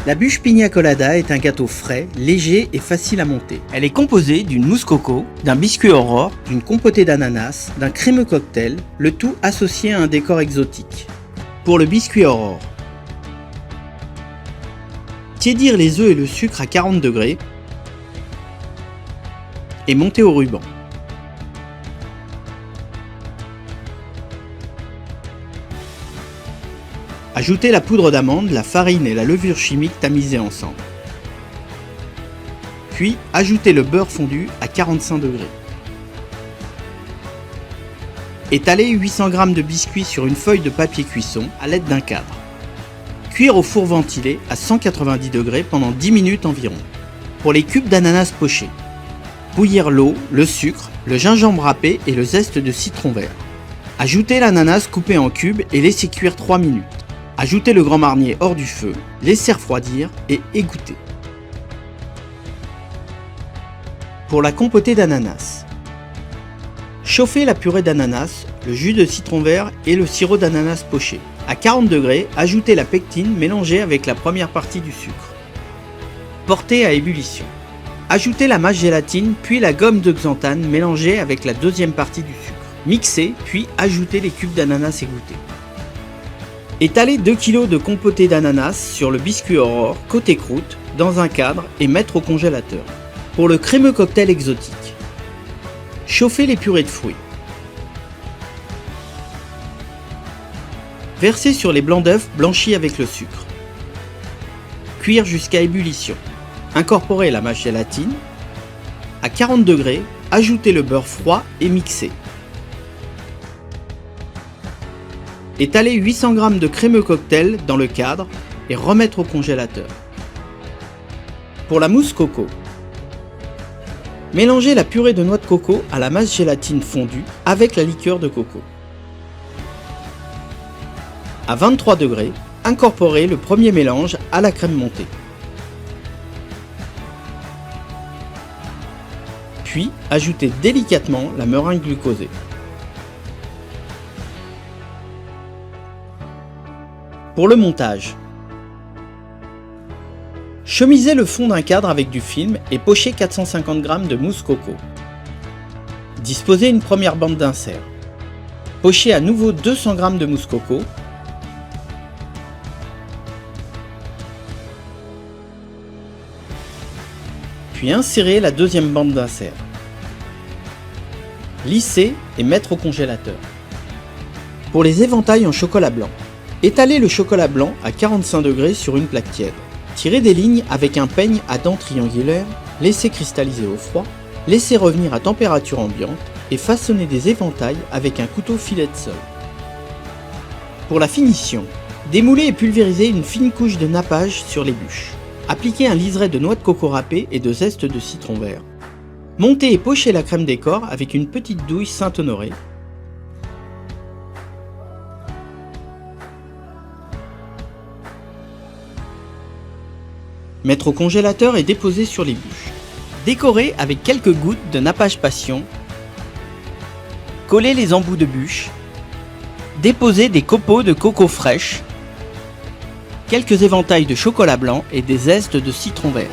La bûche Pina Colada est un gâteau frais, léger et facile à monter. Elle est composée d'une mousse coco, d'un biscuit Aurore, d'une compotée d'ananas, d'un crémeux cocktail, le tout associé à un décor exotique. Pour le biscuit Aurore, tiédir les œufs et le sucre à 40 degrés et monter au ruban. Ajoutez la poudre d'amande, la farine et la levure chimique tamisées ensemble. Puis ajoutez le beurre fondu à 45 degrés. Étalez 800 g de biscuits sur une feuille de papier cuisson à l'aide d'un cadre. Cuire au four ventilé à 190 degrés pendant 10 minutes environ. Pour les cubes d'ananas pochés, bouillir l'eau, le sucre, le gingembre râpé et le zeste de citron vert. Ajoutez l'ananas coupé en cubes et laissez cuire 3 minutes. Ajoutez le Grand Marnier hors du feu, laissez refroidir et égouttez. Pour la compotée d'ananas, chauffez la purée d'ananas, le jus de citron vert et le sirop d'ananas poché. À 40 degrés, ajoutez la pectine mélangée avec la première partie du sucre. Portez à ébullition. Ajoutez la mâche gélatine puis la gomme de xanthane mélangée avec la deuxième partie du sucre. Mixez puis ajoutez les cubes d'ananas égouttés. Étalez 2 kg de compotée d'ananas sur le biscuit Aurore côté croûte dans un cadre et mettre au congélateur. Pour le crémeux cocktail exotique, chauffez les purées de fruits. Versez sur les blancs d'œufs blanchis avec le sucre. Cuire jusqu'à ébullition. Incorporez la mâche gélatine. À 40 degrés, ajoutez le beurre froid et mixez. Étalez 800 g de crémeux cocktail dans le cadre et remettre au congélateur. Pour la mousse coco, mélangez la purée de noix de coco à la masse gélatine fondue avec la liqueur de coco. À 23 degrés, incorporez le premier mélange à la crème montée. Puis, ajoutez délicatement la meringue glucosée. Pour le montage, chemisez le fond d'un cadre avec du film et pochez 450 g de mousse coco. Disposez une première bande d'insert. Pochez à nouveau 200 g de mousse coco. Puis insérez la deuxième bande d'insert. Lissez et mettre au congélateur. Pour les éventails en chocolat blanc, étalez le chocolat blanc à 45 degrés sur une plaque tiède. Tirez des lignes avec un peigne à dents triangulaires, laissez cristalliser au froid, laissez revenir à température ambiante et façonnez des éventails avec un couteau filet de sol. Pour la finition, démoulez et pulvérisez une fine couche de nappage sur les bûches. Appliquez un liseré de noix de coco râpée et de zeste de citron vert. Montez et pochez la crème décor avec une petite douille Saint-Honoré. Mettre au congélateur et déposer sur les bûches. Décorer avec quelques gouttes de nappage passion. Coller les embouts de bûches. Déposer des copeaux de coco fraîche. Quelques éventails de chocolat blanc et des zestes de citron vert.